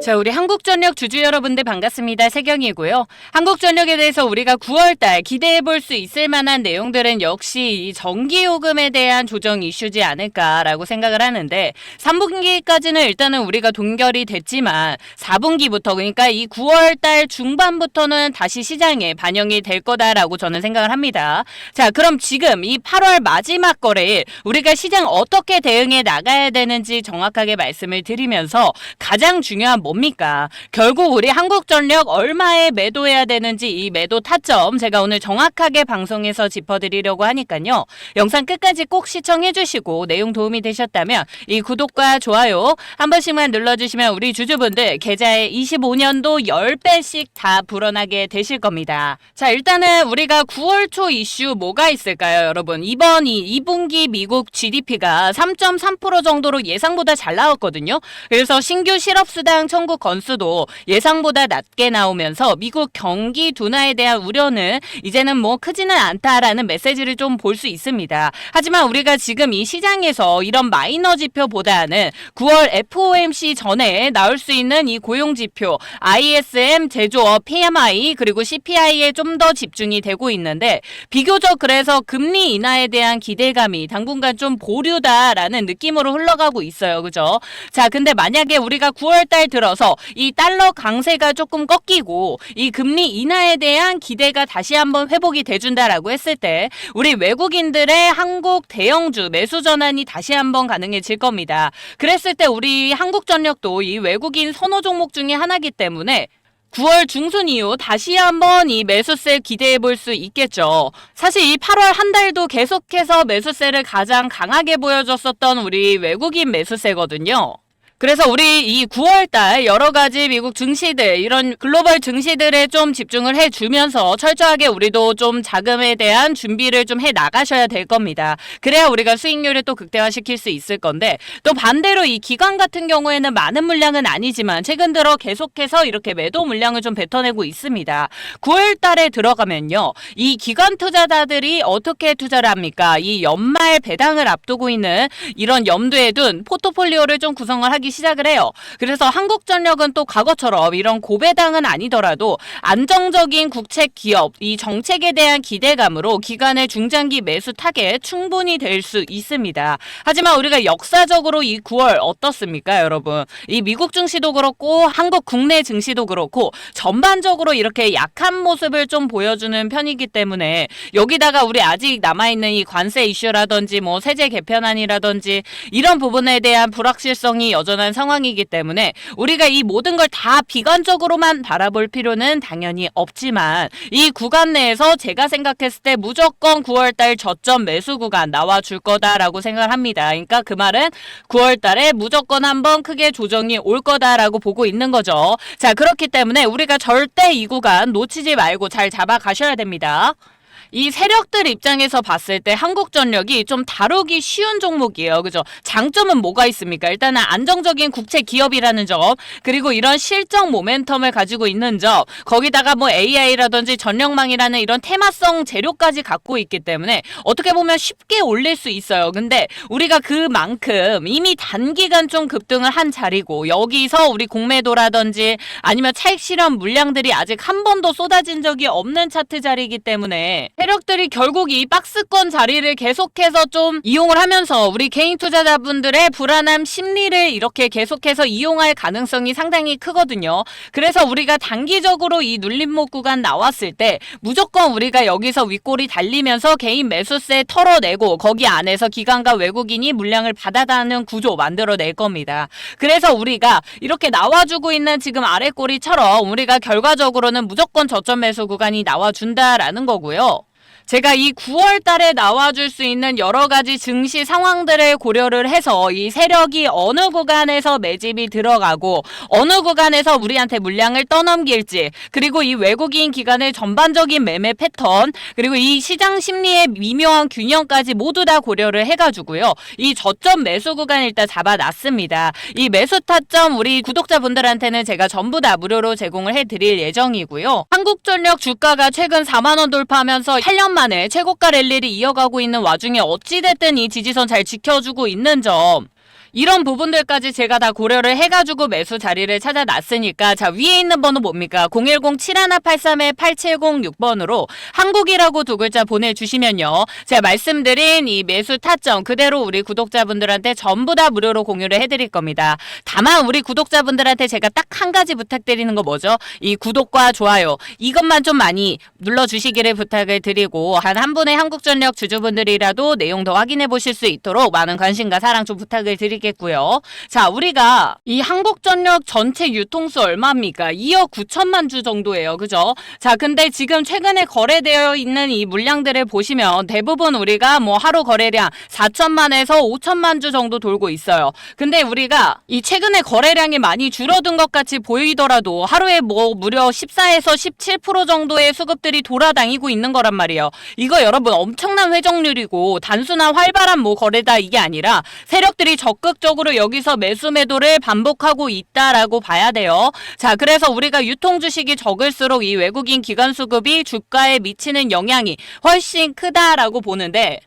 자, 우리 한국전력 주주 여러분들 반갑습니다. 세경이고요. 한국전력에 대해서 우리가 9월달 기대해볼 수 있을 만한 내용들은 역시 이 전기요금에 대한 조정 이슈지 않을까라고 생각을 하는데 3분기까지는 일단은 우리가 동결이 됐지만 4분기부터 그러니까 이 9월달 중반부터는 다시 시장에 반영이 될 거다라고 저는 생각을 합니다. 자, 그럼 지금 이 8월 마지막 거래일 우리가 시장 어떻게 대응해 나가야 되는지 정확하게 말씀을 드리면서 가장 중요한 뭡니까? 결국 우리 한국전력 얼마에 매도해야 되는지 이 매도 타점 제가 오늘 정확하게 방송에서 짚어드리려고 하니까요. 영상 끝까지 꼭 시청해주시고 내용 도움이 되셨다면 이 구독과 좋아요 한 번씩만 눌러주시면 우리 주주분들 계좌에 25년도 10배씩 다 불어나게 되실 겁니다. 자, 일단은 우리가 9월 초 이슈 뭐가 있을까요, 여러분? 이번 2분기 미국 GDP가 3.3% 정도로 예상보다 잘 나왔거든요. 그래서 신규 실업수당 청구 건수도 예상보다 낮게 나오면서 미국 경기 둔화에 대한 우려는 이제는 뭐 크지는 않다라는 메시지를 좀 볼 수 있습니다. 하지만 우리가 지금 이 시장에서 이런 마이너 지표보다는 9월 FOMC 전에 나올 수 있는 이 고용지표, ISM, 제조업, PMI 그리고 CPI에 좀 더 집중이 되고 있는데 비교적 그래서 금리 인하에 대한 기대감이 당분간 좀 보류다라는 느낌으로 흘러가고 있어요. 그죠? 자, 근데 만약에 우리가 9월달 들어서 이 달러 강세가 조금 꺾이고 이 금리 인하에 대한 기대가 다시 한번 회복이 돼준다라고 했을 때 우리 외국인들의 한국 대형주 매수 전환이 다시 한번 가능해질 겁니다. 그랬을 때 우리 한국전력도 이 외국인 선호 종목 중에 하나이기 때문에 9월 중순 이후 다시 한번 이 매수세 기대해 볼 수 있겠죠. 사실 이 8월 한 달도 계속해서 매수세를 가장 강하게 보여줬었던 우리 외국인 매수세거든요. 그래서 우리 이 9월달 여러 가지 미국 증시들 이런 글로벌 증시들에 좀 집중을 해주면서 철저하게 우리도 좀 자금에 대한 준비를 좀 해 나가셔야 될 겁니다. 그래야 우리가 수익률을 또 극대화시킬 수 있을 건데 또 반대로 이 기관 같은 경우에는 많은 물량은 아니지만 최근 들어 계속해서 이렇게 매도 물량을 좀 뱉어내고 있습니다. 9월달에 들어가면요. 이 기관 투자자들이 어떻게 투자를 합니까? 이 연말 배당을 앞두고 있는 이런 염두에 둔 포트폴리오를 좀 구성을 하기 시작을 해요. 그래서 한국전력은 또 과거처럼 이런 고배당은 아니더라도 안정적인 국책 기업, 이 정책에 대한 기대감으로 기관의 중장기 매수 타겟 충분히 될 수 있습니다. 하지만 우리가 역사적으로 이 9월 어떻습니까, 여러분? 이 미국 증시도 그렇고 한국 국내 증시도 그렇고 전반적으로 이렇게 약한 모습을 좀 보여주는 편이기 때문에 여기다가 우리 아직 남아있는 이 관세 이슈라든지 뭐 세제 개편안이라든지 이런 부분에 대한 불확실성이 여전한 상황이기 때문에 우리가 이 모든 걸 다 비관적으로만 바라볼 필요는 당연히 없지만 이 구간 내에서 제가 생각했을 때 무조건 9월달 저점 매수 구간 나와줄 거다라고 생각을 합니다. 그러니까 그 말은 9월달에 무조건 한번 크게 조정이 올 거다라고 보고 있는 거죠. 자, 그렇기 때문에 우리가 절대 이 구간 놓치지 말고 잘 잡아가셔야 됩니다. 이 세력들 입장에서 봤을 때 한국전력이 좀 다루기 쉬운 종목이에요. 그죠? 장점은 뭐가 있습니까? 일단은 안정적인 국채 기업이라는 점, 그리고 이런 실적 모멘텀을 가지고 있는 점, 거기다가 뭐 AI라든지 전력망이라는 이런 테마성 재료까지 갖고 있기 때문에 어떻게 보면 쉽게 올릴 수 있어요. 근데 우리가 그만큼 이미 단기간 좀 급등을 한 자리고 여기서 우리 공매도라든지 아니면 차익 실현 물량들이 아직 한 번도 쏟아진 적이 없는 차트 자리이기 때문에 세력들이 결국 이 박스권 자리를 계속해서 좀 이용을 하면서 우리 개인 투자자분들의 불안함 심리를 이렇게 계속해서 이용할 가능성이 상당히 크거든요. 그래서 우리가 단기적으로 이 눌림목 구간 나왔을 때 무조건 우리가 여기서 윗골이 달리면서 개인 매수세 털어내고 거기 안에서 기관과 외국인이 물량을 받아다는 구조 만들어낼 겁니다. 그래서 우리가 이렇게 나와주고 있는 지금 아랫골이처럼 우리가 결과적으로는 무조건 저점 매수 구간이 나와준다라는 거고요. 제가 이 9월 달에 나와줄 수 있는 여러 가지 증시 상황들을 고려를 해서 이 세력이 어느 구간에서 매집이 들어가고 어느 구간에서 우리한테 물량을 떠넘길지 그리고 이 외국인 기관의 전반적인 매매 패턴 그리고 이 시장 심리의 미묘한 균형까지 모두 다 고려를 해가지고요. 이 저점 매수 구간 일단 잡아놨습니다. 이 매수 타점 우리 구독자분들한테는 제가 전부 다 무료로 제공을 해드릴 예정이고요. 한국전력 주가가 최근 4만원 돌파하면서 8년 만에 최고가 랠리를 이어가고 있는 와중에 어찌됐든 이 지지선 잘 지켜주고 있는 점 이런 부분들까지 제가 다 고려를 해가지고 매수 자리를 찾아놨으니까 자, 위에 있는 번호 뭡니까? 010-7183-8706번으로 한국이라고 두 글자 보내주시면요. 제가 말씀드린 이 매수 타점 그대로 우리 구독자분들한테 전부 다 무료로 공유를 해드릴 겁니다. 다만 우리 구독자분들한테 제가 딱 한 가지 부탁드리는 거 뭐죠? 이 구독과 좋아요 이것만 좀 많이 눌러주시기를 부탁을 드리고 한 분의 한국전력 주주분들이라도 내용 더 확인해 보실 수 있도록 많은 관심과 사랑 좀 부탁을 드리겠고요. 자, 우리가 이 한국전력 전체 유통수 얼마입니까? 2억 9천만 주 정도예요. 그죠? 자, 근데 지금 최근에 거래되어 있는 이 물량들을 보시면 대부분 우리가 뭐 하루 거래량 4천만에서 5천만 주 정도 돌고 있어요. 근데 우리가 이 최근에 거래량이 많이 줄어든 것 같이 보이더라도 하루에 뭐 무려 14에서 17% 정도의 수급들이 돌아다니고 있는 거란 말이에요. 이거 여러분 엄청난 회전율이고 단순한 활발한 뭐 거래다 이게 아니라 세력들이 적극적으로 여기서 매수 매도를 반복하고 있다라고 봐야 돼요. 자, 그래서 우리가 유통 주식이 적을수록 이 외국인 기관 수급이 주가에 미치는 영향이 훨씬 크다라고 보는데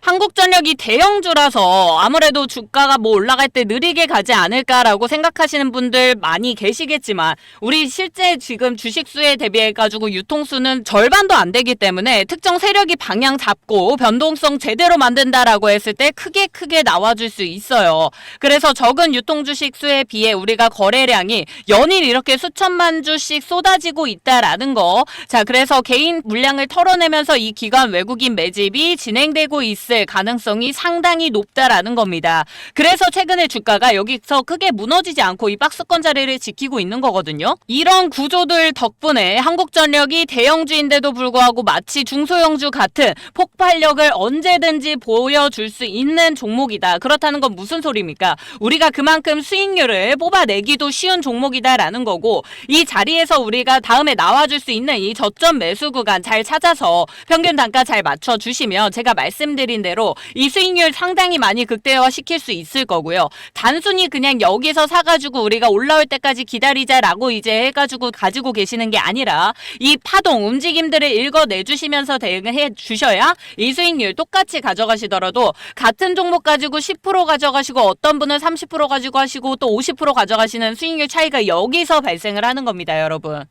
한국전력이 대형주라서 아무래도 주가가 뭐 올라갈 때 느리게 가지 않을까라고 생각하시는 분들 많이 계시겠지만 우리 실제 지금 주식수에 대비해가지고 유통수는 절반도 안 되기 때문에 특정 세력이 방향 잡고 변동성 제대로 만든다라고 했을 때 크게 나와줄 수 있어요. 그래서 적은 유통주식 수에 비해 우리가 거래량이 연일 이렇게 수천만 주씩 쏟아지고 있다라는 거. 자, 그래서 개인 물량을 털어내면서 이 기관 외국인 매집이 진행되고 있을 가능성이 상당히 높다라는 겁니다. 그래서 최근에 주가가 여기서 크게 무너지지 않고 이 박스권 자리를 지키고 있는 거거든요. 이런 구조들 덕분에 한국전력이 대형주인데도 불구하고 마치 중소형주 같은 폭발력을 언제든지 보여줄 수 있는 종목이다. 그렇다는 건 무슨 소리입니까? 우리가 그만큼 수익률을 뽑아내기도 쉬운 종목이다라는 거고 이 자리에서 우리가 다음에 나와줄 수 있는 이 저점 매수 구간 잘 찾아서 평균 단가 잘 맞춰주시면 제가 말씀드린 대로 이 수익률 상당히 많이 극대화 시킬 수 있을 거고요. 단순히 그냥 여기서 사가지고 우리가 올라올 때까지 기다리자라고 이제 해가지고 가지고 계시는 게 아니라 이 파동 움직임들을 읽어내주시면서 대응해 주셔야 이 수익률 똑같이 가져가시더라도 같은 종목 가지고 10% 가져가시고 어떤 분은 30% 가지고 하시고 또 50% 가져가시는 수익률 차이가 여기서 발생을 하는 겁니다, 여러분.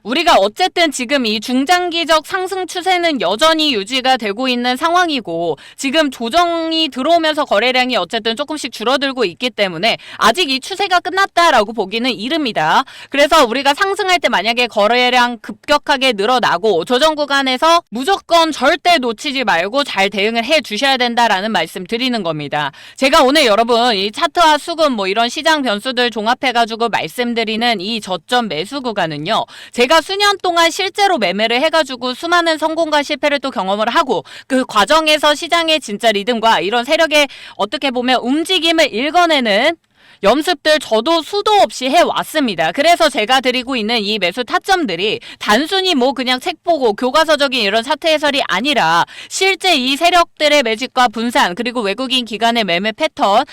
우리가 어쨌든 지금 이 중장기적 상승 추세는 여전히 유지가 되고 있는 상황이고 지금 조정이 들어오면서 거래량이 어쨌든 조금씩 줄어들고 있기 때문에 아직 이 추세가 끝났다라고 보기는 이릅니다. 그래서 우리가 상승할 때 만약에 거래량 급격하게 늘어나고 조정 구간에서 무조건 절대 놓치지 말고 잘 대응을 해 주셔야 된다라는 말씀 드리는 겁니다. 제가 오늘 여러분 이 차트와 수급 뭐 이런 시장 변수들 종합해가지고 말씀드리는 이 저점 매수 구간은요. 제가 수년 동안 실제로 매매를 해가지고 수많은 성공과 실패를 또 경험을 하고 그 과정에서 시장의 진짜 리듬과 이런 세력의 어떻게 보면 움직임을 읽어내는 연습들 저도 수도 없이 해왔습니다. 그래서 제가 드리고 있는 이 매수 타점들이 단순히 뭐 그냥 책 보고 교과서적인 이런 차트 해설이 아니라 실제 이 세력들의 매집과 분산 그리고 외국인 기관의 매매 패턴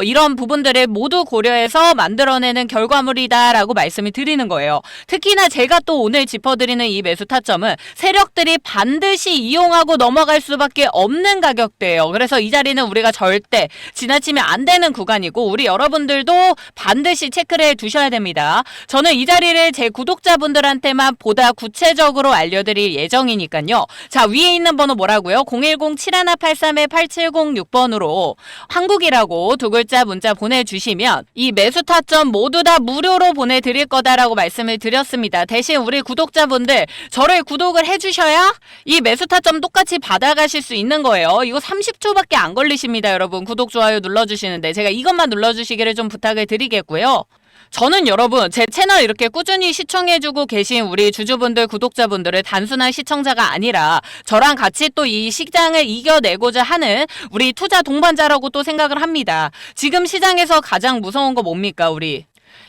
이런 부분들을 모두 고려해서 만들어내는 결과물이다라고 말씀을 드리는 거예요. 특히나 제가 또 오늘 짚어드리는 이 매수 타점은 세력들이 반드시 이용하고 넘어갈 수밖에 없는 가격대예요. 그래서 이 자리는 우리가 절대 지나치면 안 되는 구간이고 우리 여러분들도 반드시 체크를 해 두셔야 됩니다. 저는 이 자리를 제 구독자분들한테만 보다 구체적으로 알려드릴 예정이니까요. 자, 위에 있는 번호 뭐라고요? 010-7183-8706번으로 한국이라고 두 글자 문자 보내주시면 이 매수 타점 모두 다 무료로 보내드릴 거다라고 말씀을 드렸습니다. 대신 우리 구독자분들 저를 구독을 해주셔야 이 매수 타점 똑같이 받아가실 수 있는 거예요. 이거 30초밖에 안 걸리십니다, 여러분. 구독, 좋아요 눌러주시는데 제가 이것만 눌러주시기를 좀 부탁을 드리겠고요. 저는 여러분 제 채널 이렇게 꾸준히 시청해주고 계신 우리 주주분들 구독자분들을 단순한 시청자가 아니라 저랑 같이 또 이 시장을 이겨내고자 하는 우리 투자 동반자라고 또 생각을 합니다. 지금 시장에서 가장 무서운 거 뭡니까? 우리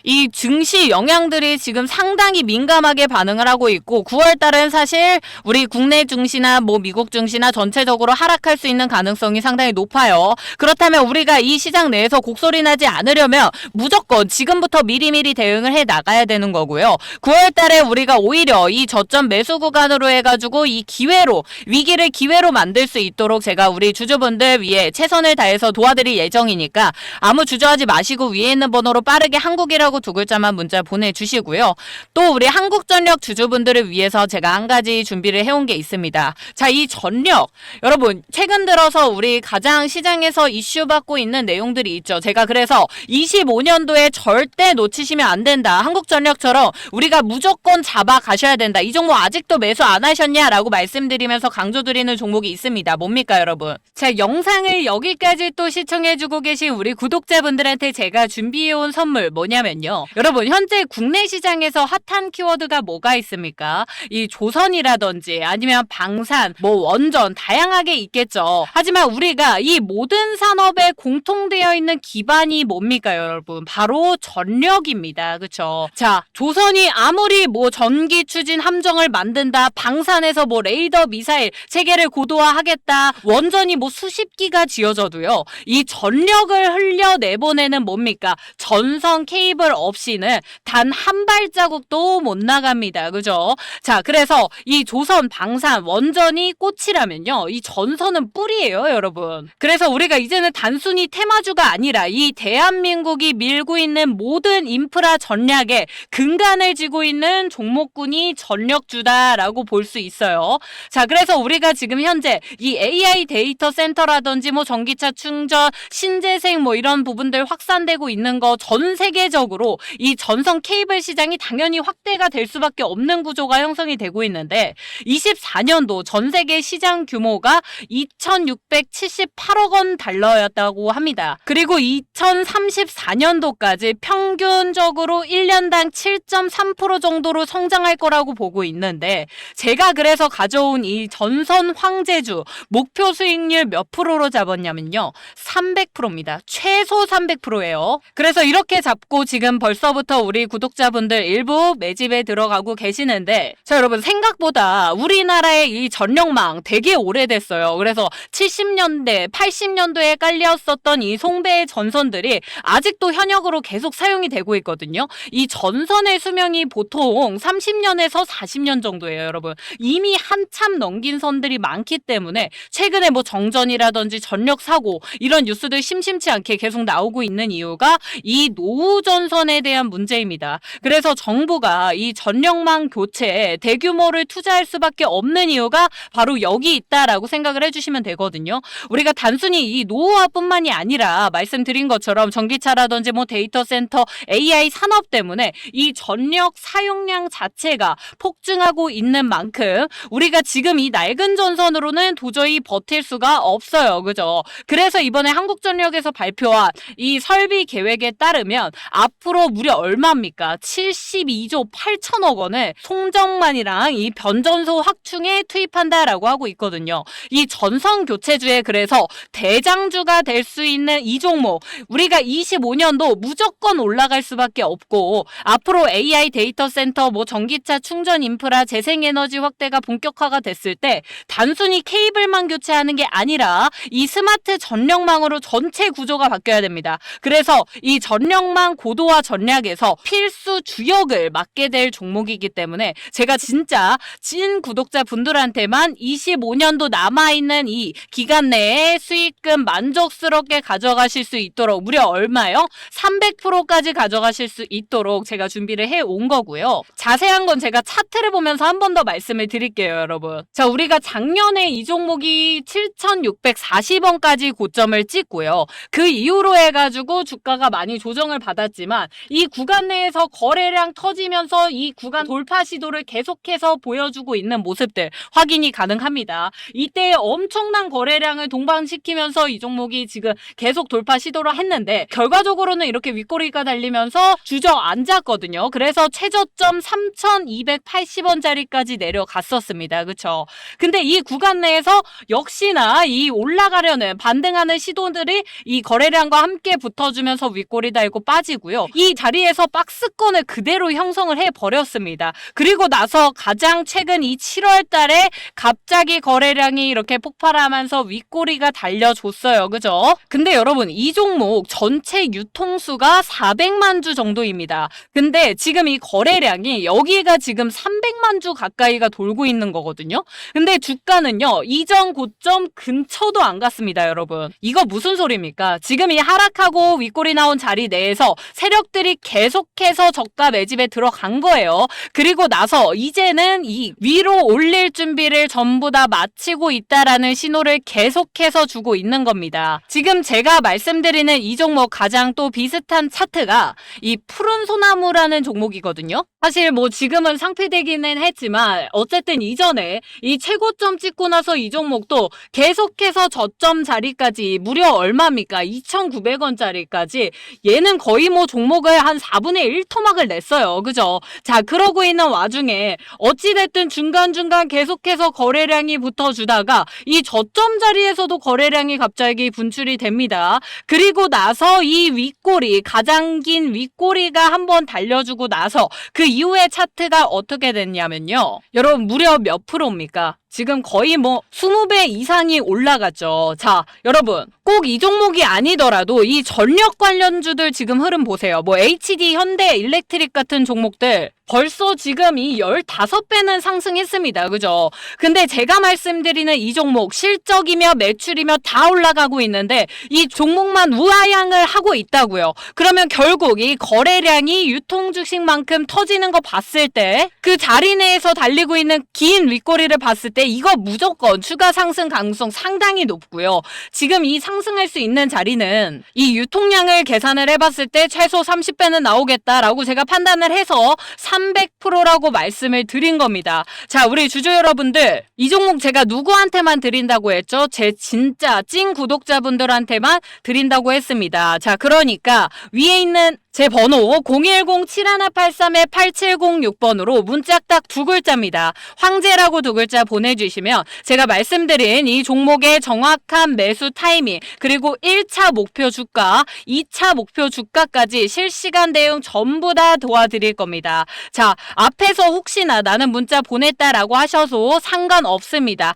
이 증시 영향들이 지금 상당히 민감하게 반응을 하고 있고 9월 달은 사실 우리 국내 증시나 뭐 미국 증시나 전체적으로 하락할 수 있는 가능성이 상당히 높아요. 그렇다면 우리가 이 시장 내에서 곡소리 나지 않으려면 무조건 지금부터 미리미리 대응을 해 나가야 되는 거고요. 9월 달에 우리가 오히려 이 저점 매수 구간으로 해가지고 이 기회로 위기를 기회로 만들 수 있도록 제가 우리 주주분들 위해 최선을 다해서 도와드릴 예정이니까 아무 주저하지 마시고 위에 있는 번호로 빠르게 한국이라고 두 글자만 문자 보내주시고요. 또 우리 한국전력 주주분들을 위해서 제가 한 가지 준비를 해온 게 있습니다. 자, 이 전력 여러분 최근 들어서 우리 가장 시장에서 이슈받고 있는 내용들이 있죠. 제가 그래서 25년도에 절대 놓치시면 안 된다. 한국전력처럼 우리가 무조건 잡아 가셔야 된다. 이 종목 아직도 매수 안 하셨냐라고 말씀드리면서 강조드리는 종목이 있습니다. 뭡니까 여러분? 자, 영상을 여기까지 또 시청해주고 계신 우리 구독자분들한테 제가 준비해온 선물 뭐냐면요. 여러분 현재 국내 시장에서 핫한 키워드가 뭐가 있습니까? 이 조선이라든지 아니면 방산, 뭐 원전 다양하게 있겠죠. 하지만 우리가 이 모든 산업에 공통되어 있는 기반이 뭡니까 여러분? 바로 전력입니다. 그쵸? 자, 조선이 아무리 뭐 전기 추진 함정을 만든다, 방산에서 뭐 레이더 미사일 체계를 고도화하겠다, 원전이 뭐 수십 기가 지어져도요, 이 전력을 흘려내보내는 뭡니까? 전선 케이블 없이는 단 한 발자국도 못 나갑니다. 그죠? 자, 그래서 이 조선, 방산, 원전이 꽃이라면요, 이 전선은 뿌리예요, 여러분. 그래서 우리가 이제는 단순히 테마주가 아니라 이 대한민국이 밀고 있는 모든 인프라 전략에 근간을 쥐고 있는 종목군이 전력주다라고 볼 수 있어요. 자, 그래서 우리가 지금 현재 이 AI 데이터 센터라든지 뭐 전기차 충전, 신재생 뭐 이런 부분들 확산되고 있는 거 전 세계적으로 이 전선 케이블 시장이 당연히 확대가 될 수밖에 없는 구조가 형성이 되고 있는데 24년도 전 세계 시장 규모가 2,678억 원 달러였다고 합니다. 그리고 2034년도까지 평균적으로 1년당 7.3% 정도로 성장할 거라고 보고 있는데 제가 그래서 가져온 이 전선 황제주 목표 수익률 몇 프로로 잡았냐면요. 300%입니다. 최소 300%예요. 그래서 이렇게 잡고 지금 벌써부터 우리 구독자분들 일부 매집에 들어가고 계시는데 자, 여러분 생각보다 우리나라의 이 전력망 되게 오래됐어요. 그래서 70년대, 80년도에 깔렸었던 이 송배의 전선들이 아직도 현역으로 계속 사용이 되고 있거든요. 이 전선의 수명이 보통 30년에서 40년 정도예요, 여러분. 이미 한참 넘긴 선들이 많기 때문에 최근에 뭐 정전이라든지 전력 사고 이런 뉴스들 심심치 않게 계속 나오고 있는 이유가 이 노후 전선에 대한 문제입니다. 그래서 정부가 이 전력망 교체에 대규모를 투자할 수밖에 없는 이유가 바로 여기 있다라고 생각을 해주시면 되거든요. 우리가 단순히 이 노후화뿐만이 아니라 말씀드린 것처럼 전기차라든지 뭐 데이터 센터, AI 산업 때문에 이 전력 사용량 자체가 폭증하고 있는 만큼 우리가 지금 이 낡은 전선으로는 도저히 버틸 수가 없어요. 그죠? 그래서 이번에 한국전력에서 발표한 이 설비 계획에 따르면 앞으로 무려 얼마입니까? 72조 8천억 원을 송정만이랑 이 변전소 확충에 투입한다라고 하고 있거든요. 이 전선 교체주에 그래서 대장주가 될 수 있는 이 종목 우리가 25년도 무조건 올라갈 수밖에 없고 앞으로 AI 데이터 센터 뭐 전기차 충전 인프라 재생에너지 확대가 본격화가 됐을 때 단순히 케이블만 교체하는 게 아니라 이 스마트 전력망으로 전체 구조가 바뀌어야 됩니다. 그래서 이 전력망 고도화 전략에서 필수 주역을 맡게 될 종목이기 때문에 제가 진짜 찐 구독자 분들한테만 25년도 남아있는 이 기간 내에 수익금 만족스럽게 가져가실 수 있도록 무려 얼마요? 300%까지 가져가실 수 있도록 제가 준비를 해온 거고요. 자세한 건 제가 차트를 보면서 한 번 더 말씀을 드릴게요, 여러분. 자, 우리가 작년에 이 종목이 7,640원까지 고점을 찍고요. 그 이후로 해가지고 주가가 많이 조정을 받았지만 이 구간 내에서 거래량 터지면서 이 구간 돌파 시도를 계속해서 보여주고 있는 모습들 확인이 가능합니다. 이때 엄청난 거래량을 동반시키면서 이 종목이 지금 계속 돌파 시도를 했는데 결과적으로는 이렇게 윗꼬리가 달리면서 주저앉았거든요. 그래서 최저점 3,280원짜리까지 내려갔었습니다. 그쵸? 근데 이 구간 내에서 역시나 이 올라가려는 반등하는 시도들이 이 거래량과 함께 붙어주면서 윗꼬리 달고 빠지고요. 이 자리에서 박스권을 그대로 형성을 해버렸습니다. 그리고 나서 가장 최근 이 7월 달에 갑자기 거래량이 이렇게 폭발하면서 윗꼬리가 달려줬어요. 그죠? 근데 여러분 이 종목 전체 유통수가 400만 주 정도입니다. 근데 지금 이 거래량이 여기가 지금 300만 주 가까이가 돌고 있는 거거든요. 근데 주가는요 이전 고점 근처도 안 갔습니다. 여러분 이거 무슨 소리입니까? 지금 이 하락하고 윗꼬리 나온 자리 내에서 세력들이 계속해서 저가 매집에 들어간 거예요. 그리고 나서 이제는 이 위로 올릴 준비를 전부 다 마치고 있다라는 신호를 계속해서 주고 있는 겁니다. 지금 제가 말씀드리는 이 종목 가장 또 비슷한 차트가 이 푸른 소나무라는 종목이거든요. 사실 뭐 지금은 상폐되기는 했지만 어쨌든 이전에 이 최고점 찍고 나서 이 종목도 계속해서 저점 자리까지 무려 얼마입니까? 2,900원짜리까지 얘는 거의 뭐 종목을 한 4분의 1 토막을 냈어요. 그죠? 자, 그러고 있는 와중에 어찌됐든 중간중간 계속해서 거래량이 붙어주다가 이 저점 자리에서도 거래량이 갑자기 분출이 됩니다. 그리고 나서 이 윗꼬리, 가장 긴 윗꼬리가 한번 달려주고 나서 그 이후에 차트가 어떻게 됐냐면요. 여러분 무려 몇 프로입니까? 지금 거의 뭐 20배 이상이 올라갔죠. 자, 여러분 꼭 이 종목이 아니더라도 이 전력 관련주들 지금 흐름 보세요. 뭐 HD, 현대, 일렉트릭 같은 종목들 벌써 지금 이 15배는 상승했습니다. 그죠? 근데 제가 말씀드리는 이 종목 실적이며 매출이며 다 올라가고 있는데 이 종목만 우하향을 하고 있다고요. 그러면 결국 이 거래량이 유통 주식만큼 터지는 거 봤을 때 그 자리 내에서 달리고 있는 긴 윗꼬리를 봤을 때 이거 무조건 추가 상승 가능성 상당히 높고요. 지금 이 상승할 수 있는 자리는 이 유통량을 계산을 해봤을 때 최소 30배는 나오겠다라고 제가 판단을 해서 300%라고 말씀을 드린 겁니다. 자, 우리 주주 여러분들 이 종목 제가 누구한테만 드린다고 했죠? 제 진짜 찐 구독자분들한테만 드린다고 했습니다. 자, 그러니까 위에 있는 제 번호 010-7183-8706번으로 문자 딱 두 글자입니다. 황제라고 두 글자 보내주시면 제가 말씀드린 이 종목의 정확한 매수 타이밍 그리고 1차 목표 주가, 2차 목표 주가까지 실시간 대응 전부 다 도와드릴 겁니다. 자, 앞에서 혹시나 나는 문자 보냈다라고 하셔도 상관없습니다.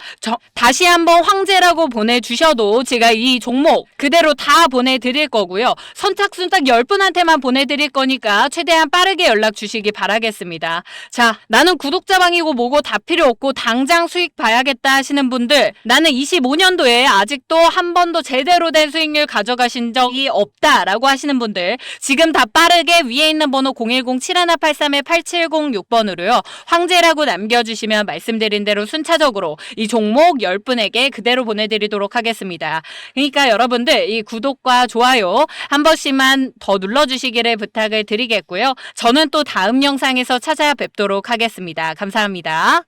다시 한번 황제라고 보내주셔도 제가 이 종목 그대로 다 보내드릴 거고요. 선착순 딱 10분한테만 보내드릴 거니까 최대한 빠르게 연락 주시기 바라겠습니다. 자, 나는 구독자방이고 뭐고 다 필요 없고 당장 수익 봐야겠다 하시는 분들, 나는 25년도에 아직도 한 번도 제대로 된 수익률 가져가신 적이 없다라고 하시는 분들 지금 다 빠르게 위에 있는 번호 010-7183-8706번으로요. 황제라고 남겨주시면 말씀드린 대로 순차적으로 이 종목 10분에게 그대로 보내드리도록 하겠습니다. 그러니까 여러분들 이 구독과 좋아요 한 번씩만 더 눌러주시기를 부탁을 드리겠고요. 저는 또 다음 영상에서 찾아뵙도록 하겠습니다. 감사합니다.